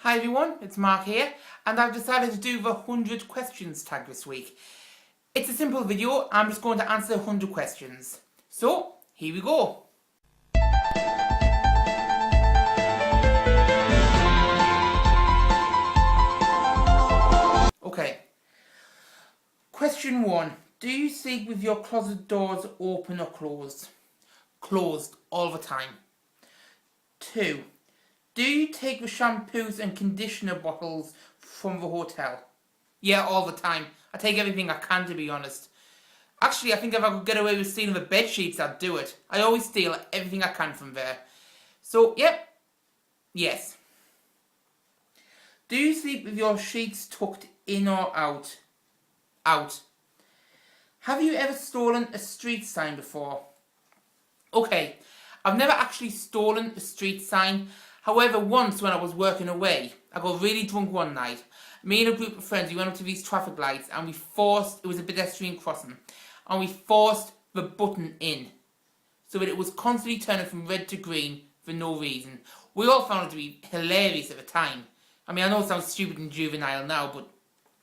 Hi everyone, it's Mark here, and I've decided to do the 100 questions tag this week. It's a simple video, I'm just going to answer 100 questions. So, here we go. Okay. Question 1. Do you sleep with your closet doors open or closed? Closed, all the time. 2. Do you take the shampoos and conditioner bottles from the hotel? Yeah, all the time. I take everything I can, to be honest. Actually, I think if I could get away with stealing the bed sheets, I'd do it. I always steal everything I can from there. So, yep. Yes. Do you sleep with your sheets tucked in or out? Out. Have you ever stolen a street sign before? Okay, I've never actually stolen a street sign. However, once when I was working away, I got really drunk one night. Me and a group of friends, we went up to these traffic lights and it was a pedestrian crossing, and we forced the button in so that it was constantly turning from red to green for no reason. We all found it to be hilarious at the time. I mean, I know it sounds stupid and juvenile now, but,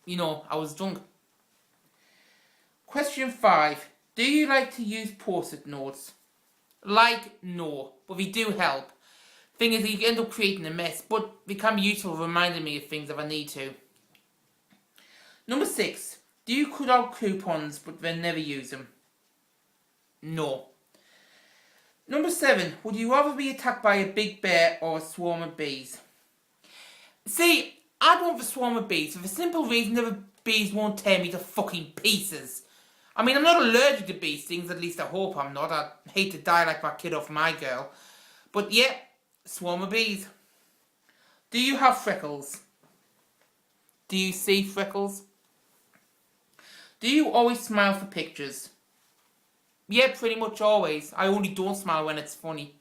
you know, I was drunk. Question 5. Do you like to use post-it notes? No, but they do help. Thing is, you end up creating a mess, but they can be useful reminding me of things if I need to. Number 6. Do you cut out coupons but then never use them? No. Number 7. Would you rather be attacked by a big bear or a swarm of bees? See, I'd want the swarm of bees for the simple reason that the bees won't tear me to fucking pieces. I mean, I'm not allergic to bee stings, at least I hope I'm not. I'd hate to die like my kid off my girl. But yeah, swarm of bees. Do you have freckles? Do you see freckles? Do you always smile for pictures? Yeah, pretty much always. I only don't smile when it's funny.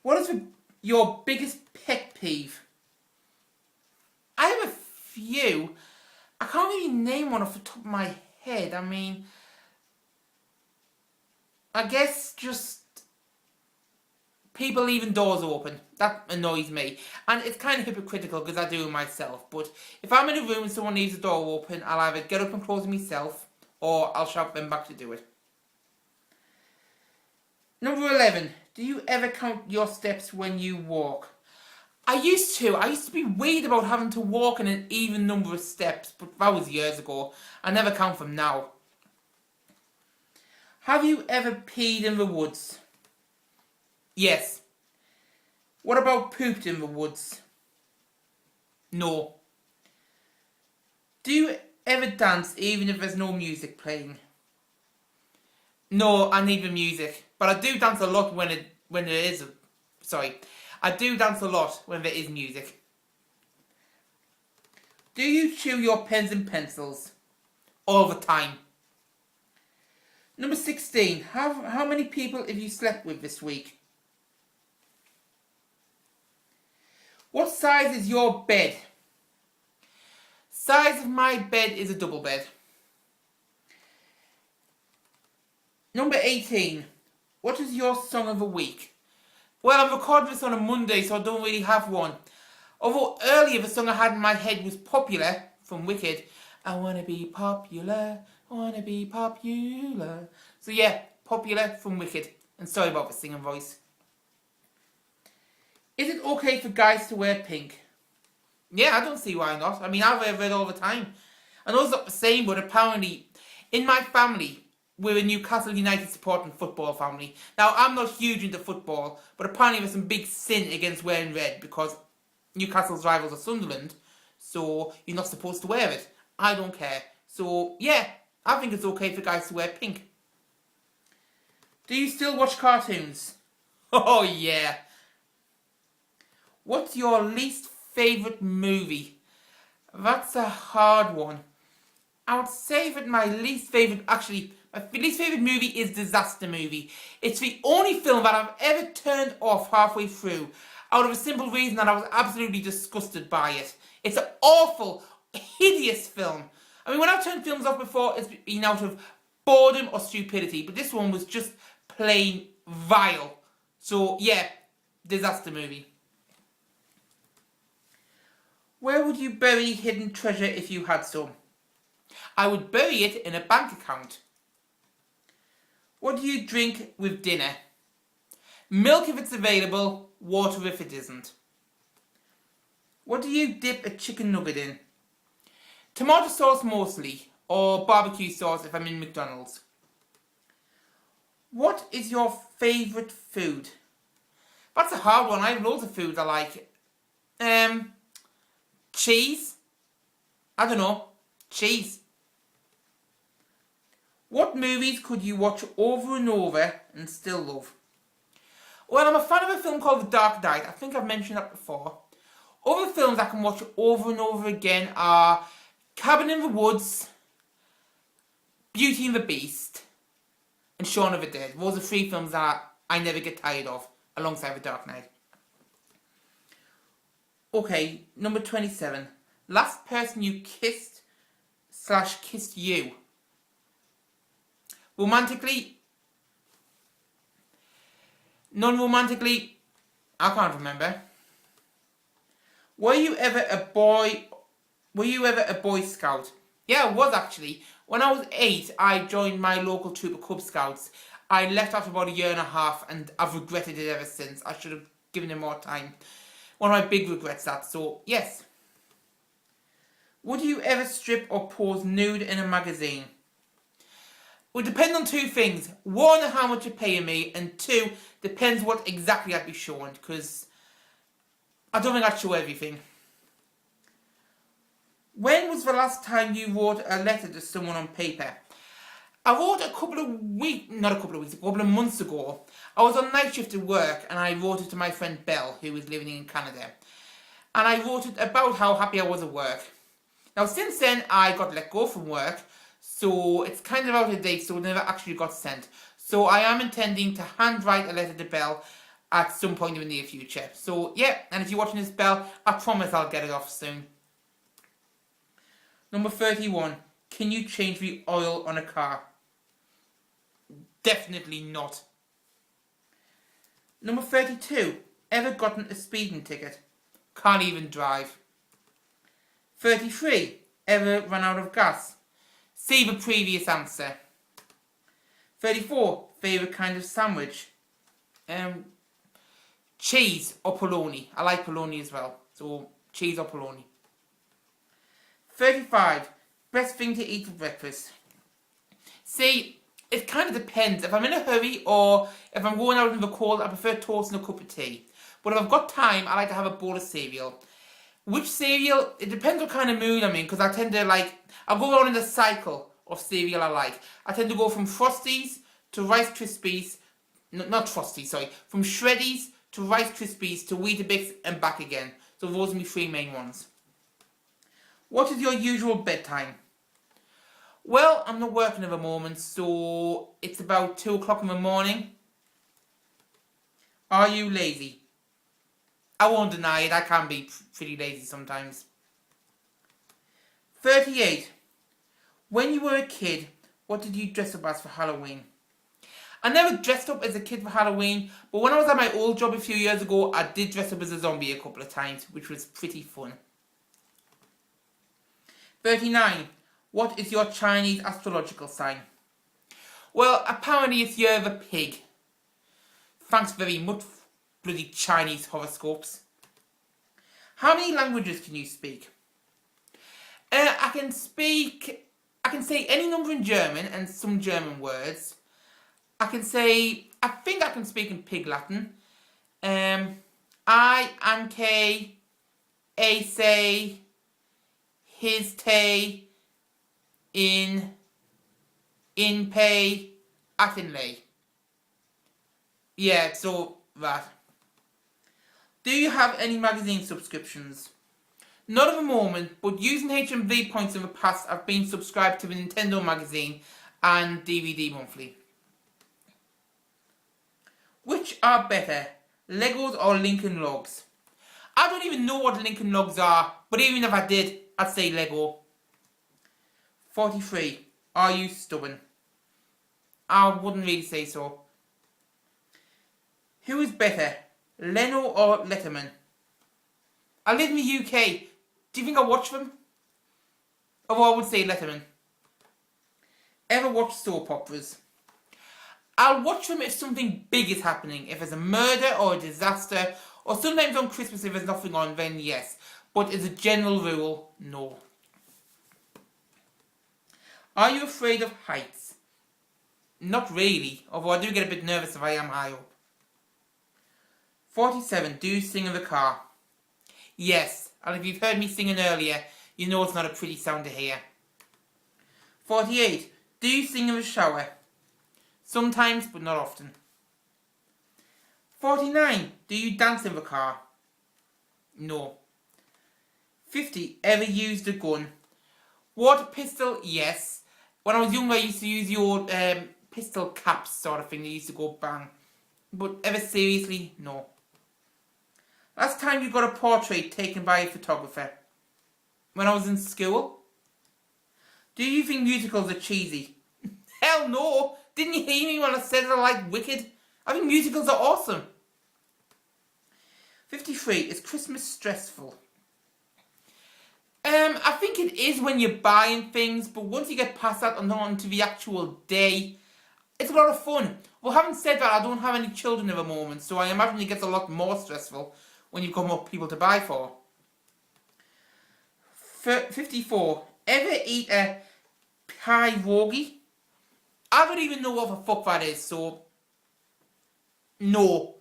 What is your biggest pet peeve? I have a few. I can't really name one off the top of my head. I mean, I guess just people leaving doors open. That annoys me. And it's kind of hypocritical because I do it myself. But if I'm in a room and someone leaves the door open, I'll either get up and close it myself, or I'll shout them back to do it. Number 11. Do you ever count your steps when you walk? I used to be weird about having to walk in an even number of steps, but that was years ago. I never count them now. Have you ever peed in the woods? Yes. What about pooped in the woods? No. Do you ever dance even if there's no music playing? No, I need the music. But I do dance a lot when there is. I do dance a lot when there is music. Do you chew your pens and pencils? All the time. Number 16. How many people have you slept with this week? What size is your bed? Size of my bed is a double bed. Number 18. What is your song of the week? Well, I'm recording this on a Monday, so I don't really have one. Although earlier the song I had in my head was Popular from Wicked. I wanna be popular, wanna be popular. So yeah, Popular from Wicked. And sorry about the singing voice. Is it okay for guys to wear pink? Yeah, I don't see why not. I mean, I wear red all the time. I know it's not the same, but apparently, in my family, we're a Newcastle United supporting football family. Now, I'm not huge into football, but apparently there's some big sin against wearing red because Newcastle's rivals are Sunderland, so you're not supposed to wear it. I don't care. So, yeah, I think it's okay for guys to wear pink. Do you still watch cartoons? Oh, yeah. What's your least favourite movie? That's a hard one. I would say that my least favourite movie is Disaster Movie. It's the only film that I've ever turned off halfway through, out of a simple reason that I was absolutely disgusted by it. It's an awful, hideous film. I mean, when I've turned films off before, it's been out of boredom or stupidity, but this one was just plain vile. So, yeah, Disaster Movie. would you bury hidden treasure if you had some? I would bury it in a bank account. What do you drink with dinner? Milk if it's available, water if it isn't. What do you dip a chicken nugget in? Tomato sauce mostly, or barbecue sauce if I'm in McDonald's. What is your favourite food? That's a hard one. I have loads of foods I like. Cheese? I don't know. Cheese. What movies could you watch over and over and still love? Well, I'm a fan of a film called The Dark Knight. I think I've mentioned that before. Other films I can watch over and over again are Cabin in the Woods, Beauty and the Beast, and Shaun of the Dead. Those are 3 films that I never get tired of, alongside The Dark Knight. Okay, number 27. Last person you kissed / kissed you. Romantically? Non-romantically? I can't remember. Were you ever a Boy Scout? Yeah, I was actually. When I was 8, I joined my local troop of Cub Scouts. I left after about a year and a half and I've regretted it ever since. I should have given it more time. One of my big regrets, that. So, yes. Would you ever strip or pose nude in a magazine? It would depend on 2 things. 1, how much you're paying me, and 2, depends what exactly I'd be showing, because I don't think I'd show everything. When was the last time you wrote a letter to someone on paper? I wrote a couple of months ago. I was on night shift at work and I wrote it to my friend Belle, who was living in Canada. And I wrote it about how happy I was at work. Now since then I got let go from work, so it's kind of out of date, so it never actually got sent. So I am intending to handwrite a letter to Belle at some point in the near future. So yeah, and if you're watching this, Belle, I promise I'll get it off soon. Number 31. Can you change the oil on a car? Definitely not. Number 32. Ever gotten a speeding ticket? Can't even drive. 33. Ever run out of gas? See the previous answer. 34. Favourite kind of sandwich? Cheese or polony. I like polony as well. So, cheese or polony. 35. Best thing to eat for breakfast? See, it kind of depends. If I'm in a hurry or if I'm going out in the cold, I prefer toast and a cup of tea. But if I've got time, I like to have a bowl of cereal. Which cereal? It depends what kind of mood I'm in, because I tend to I'll go around in the cycle of cereal I like. I tend to go from Frosties to Rice Krispies, from Shreddies to Rice Krispies to Weetabix and back again. So those are my 3 main ones. What is your usual bedtime? Well, I'm not working at the moment, so it's about 2 o'clock in the morning. Are you lazy? I won't deny it, I can be pretty lazy sometimes. 38. When you were a kid, what did you dress up as for Halloween? I never dressed up as a kid for Halloween, but when I was at my old job a few years ago, I did dress up as a zombie a couple of times, which was pretty fun. 39. What is your Chinese astrological sign? Well, apparently it's Year of a Pig. Thanks very much, bloody Chinese horoscopes. How many languages can you speak? I can say any number in German and some German words. I think I can speak in Pig Latin. I, Anke, A say, his tay, in pay, atinlay. Yeah, so that. Do you have any magazine subscriptions? Not at the moment, but using HMV points in the past, I've been subscribed to the Nintendo magazine and DVD monthly. Which are better, Legos or Lincoln Logs? I don't even know what Lincoln Logs are, but even if I did, I'd say Lego. 43. Are you stubborn? I wouldn't really say so. Who is better, Leno or Letterman? I live in the UK. Do you think I watch them? Although I would say Letterman. Ever watch soap operas? I'll watch them if something big is happening. If there's a murder or a disaster, or sometimes on Christmas if there's nothing on, then yes. But as a general rule, no. Are you afraid of heights? Not really, although I do get a bit nervous if I am high up. 47. Do you sing in the car? Yes, and if you've heard me singing earlier, you know it's not a pretty sound to hear. 48. Do you sing in the shower? Sometimes, but not often. 49. Do you dance in the car? No. 50. Ever used a gun? Water pistol? Yes. When I was younger, I used to use your pistol caps sort of thing. They used to go bang. But ever seriously? No. Last time you got a portrait taken by a photographer? When I was in school? Do you think musicals are cheesy? Hell no! Didn't you hear me when I said I like Wicked? I think musicals are awesome. 53. Is Christmas stressful? I think it is when you're buying things, but once you get past that and on to the actual day, it's a lot of fun. Well, having said that, I don't have any children at the moment, so I imagine it gets a lot more stressful when you've got more people to buy for. 54. Ever eat a pierogi? I don't even know what the fuck that is, so no.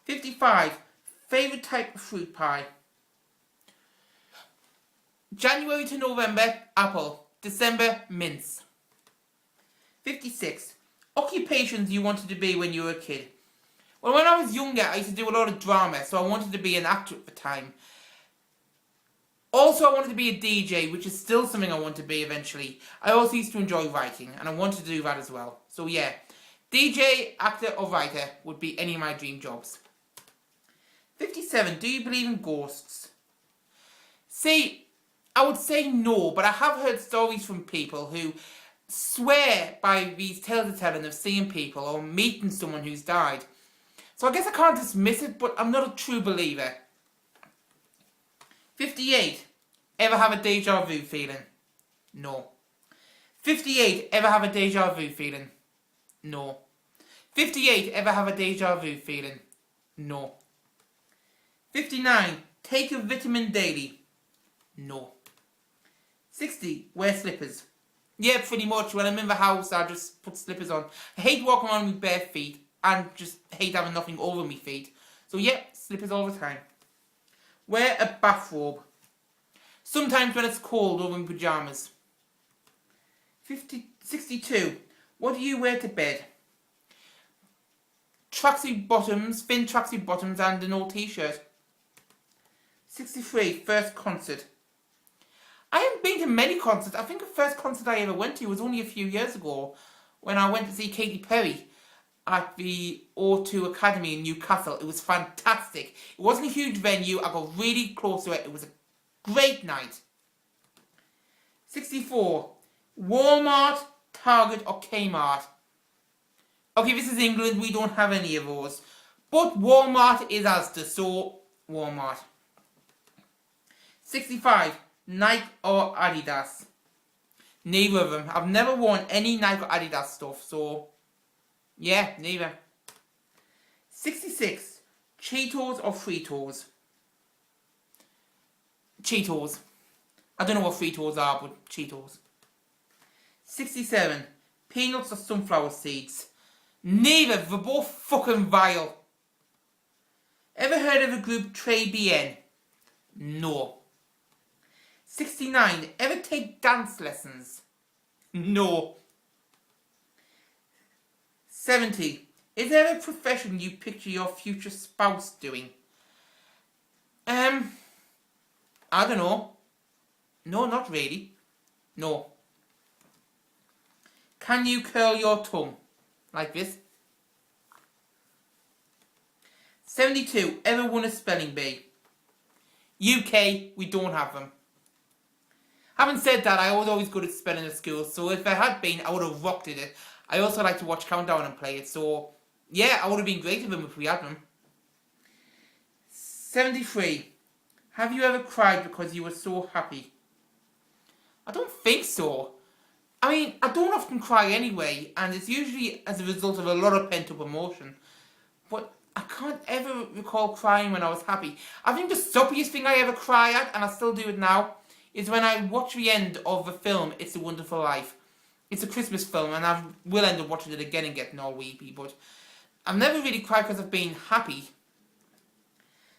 55. Favourite type of fruit pie? January to November, apple. December, mince. 56. Occupations you wanted to be when you were a kid? Well, when I was younger, I used to do a lot of drama, so I wanted to be an actor at the time. Also, I wanted to be a DJ, which is still something I want to be eventually. I also used to enjoy writing, and I wanted to do that as well. So yeah, DJ, actor or writer would be any of my dream jobs. 57. Do you believe in ghosts? See, I would say no, but I have heard stories from people who swear by these tales of telling of seeing people or meeting someone who's died. So I guess I can't dismiss it, but I'm not a true believer. 58. Ever have a deja vu feeling? No. 58. Ever have a deja vu feeling? No. 58. Ever have a deja vu feeling? No. 59. Take a vitamin daily? No. 60. Wear slippers? Yeah, pretty much. When I'm in the house, I just put slippers on. I hate walking around with bare feet and just hate having nothing over my feet. So yeah, slippers all the time. Wear a bathrobe. Sometimes when it's cold or in pyjamas. 62. What do you wear to bed? Tracksuit bottoms, thin tracksuit bottoms and an old t-shirt. 63. First concert. I haven't been to many concerts. I think the first concert I ever went to was only a few years ago when I went to see Katy Perry at the O2 Academy in Newcastle. It was fantastic. It wasn't a huge venue. I got really close to it. It was a great night. 64. Walmart, Target or Kmart? Okay, this is England. We don't have any of those. But Walmart is Asda, so Walmart. 65. Nike or Adidas? Neither of them. I've never worn any Nike or Adidas stuff, so yeah, neither. 66. Cheetos or Fritos? Cheetos. I don't know what Fritos are, but Cheetos. 67. Peanuts or sunflower seeds? Neither. They're both fucking vile. Ever heard of the group Trey BN? No. 69. Ever take dance lessons? No. 70. Is there a profession you picture your future spouse doing? I don't know. No, not really. No. Can you curl your tongue? Like this? 72. Ever won a spelling bee? UK, we don't have them. Having said that, I was always good at spelling at school, so if I had been, I would have rocked at it. I also like to watch Countdown and play it, so yeah, I would have been great at them if we had them. 73. Have you ever cried because you were so happy? I don't think so. I mean, I don't often cry anyway, and it's usually as a result of a lot of pent-up emotion. But I can't ever recall crying when I was happy. I think the suppiest thing I ever cry at, and I still do it now, is when I watch the end of the film It's a Wonderful Life. It's a Christmas film, and I will end up watching it again and getting all weepy, but I've never really cried because I've been happy.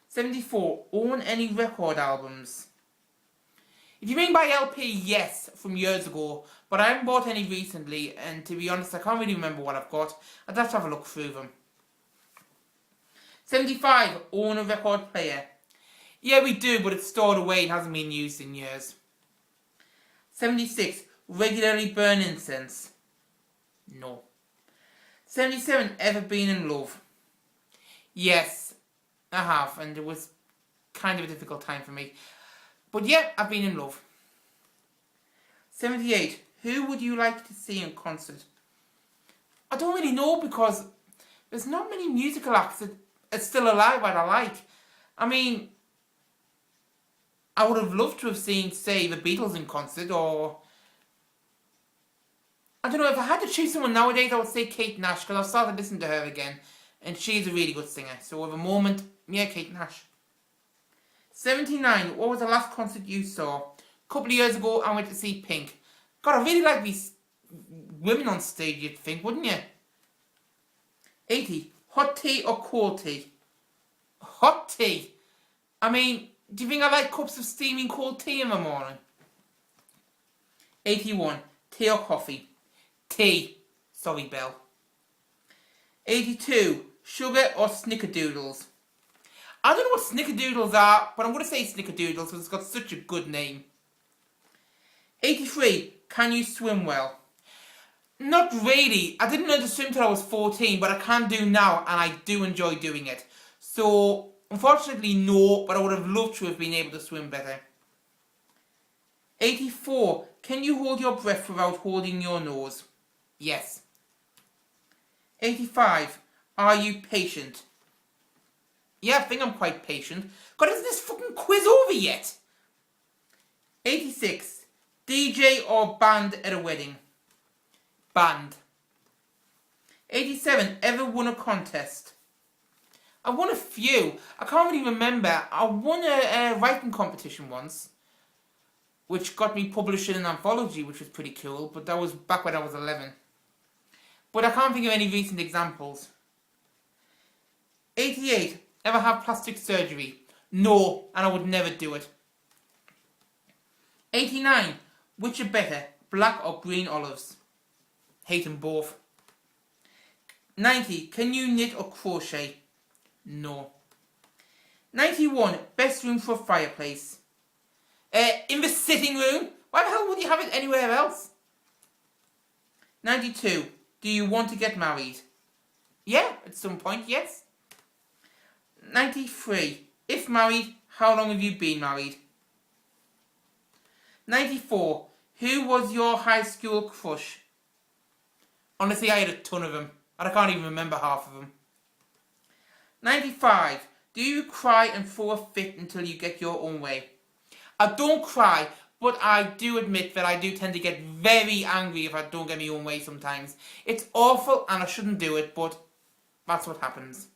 74. Own any record albums? If you mean by LP, yes, from years ago, but I haven't bought any recently, and to be honest, I can't really remember what I've got. I'd have to have a look through them. 75. Own a record player? Yeah, we do, but it's stored away and hasn't been used in years. 76. Regularly burn incense? No. 77. Ever been in love? Yes, I have, and it was kind of a difficult time for me. But yeah, I've been in love. 78. Who would you like to see in concert? I don't really know because there's not many musical acts that are still alive that I like. I mean, I would have loved to have seen, say, the Beatles in concert, or I don't know, if I had to choose someone nowadays, I would say Kate Nash, because I've started listening to her again, and she's a really good singer. So at the moment, yeah, Kate Nash. 79. What was the last concert you saw? A couple of years ago, I went to see Pink. God, I really like these women on stage, you'd think, wouldn't you? 80. Hot tea or cold tea? Hot tea. I mean, do you think I like cups of steaming cold tea in the morning? 81. Tea or coffee? Tea. Sorry, Belle. 82. Sugar or snickerdoodles? I don't know what snickerdoodles are, but I'm going to say snickerdoodles because it's got such a good name. 83. Can you swim well? Not really. I didn't learn to swim till I was 14, but I can do now, and I do enjoy doing it. So, unfortunately, no, but I would have loved to have been able to swim better. 84. Can you hold your breath without holding your nose? Yes. 85. Are you patient? Yeah, I think I'm quite patient. God, isn't this fucking quiz over yet? 86. DJ or band at a wedding? Band. 87. Ever won a contest? I won a few. I can't really remember. I won a writing competition once, which got me published in an anthology, which was pretty cool, but that was back when I was 11. But I can't think of any recent examples. 88. Ever have plastic surgery? No, and I would never do it. 89. Which are better, black or green olives? Hate them both. 90. Can you knit or crochet? No. 91. Best room for a fireplace? In the sitting room? Why the hell would you have it anywhere else? 92. Do you want to get married? Yeah, at some point, yes. 93. If married, how long have you been married? 94. Who was your high school crush? Honestly, I had a ton of them, and I can't even remember half of them. 95. Do you cry and throw a fit until you get your own way? I don't cry, but I do admit that I do tend to get very angry if I don't get my own way sometimes. It's awful and I shouldn't do it, but that's what happens.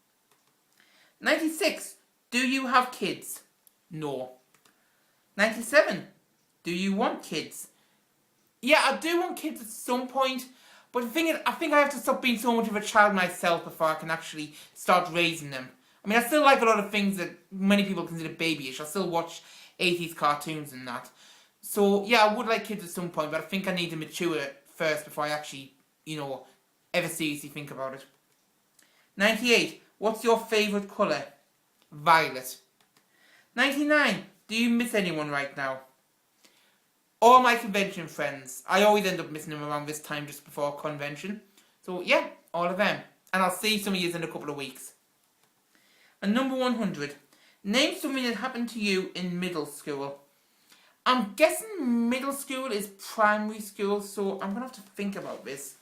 96. Do you have kids? No. 97. Do you want kids? Yeah, I do want kids at some point, but the thing is, I think I have to stop being so much of a child myself before I can actually start raising them. I mean, I still like a lot of things that many people consider babyish. I still watch 80s cartoons and that. So, yeah, I would like kids at some point, but I think I need to mature first before I actually, ever seriously think about it. 98. What's your favourite colour? Violet. 99. Do you miss anyone right now? All my convention friends. I always end up missing them around this time just before convention. So, yeah, all of them. And I'll see some of you in a couple of weeks. And number 100. Name something that happened to you in middle school. I'm guessing middle school is primary school, so I'm going to have to think about this.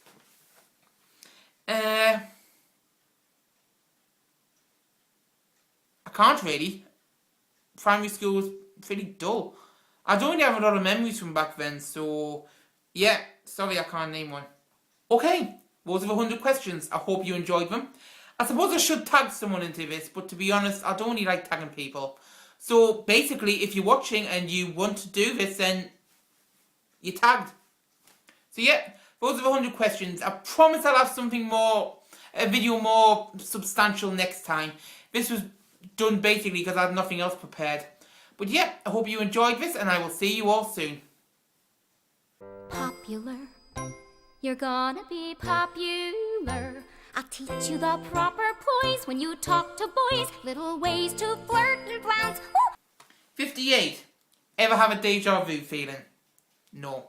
I can't really. primary school was pretty dull. I don't really have a lot of memories from back then, so yeah, sorry I can't name one. Okay, those are the 100 questions. I hope you enjoyed them. I suppose I should tag someone into this, but to be honest, I don't really like tagging people. So basically, if you're watching and you want to do this, then you're tagged. So yeah, those are the 100 questions. I promise I'll have something more, a video more substantial next time. This was done basically because I had nothing else prepared. But yeah, I hope you enjoyed this and I will see you all soon. Popular, you're gonna be popular. I'll teach you the proper poise when you talk to boys. Little ways to flirt and glance. 58. Ever have a deja vu feeling? No.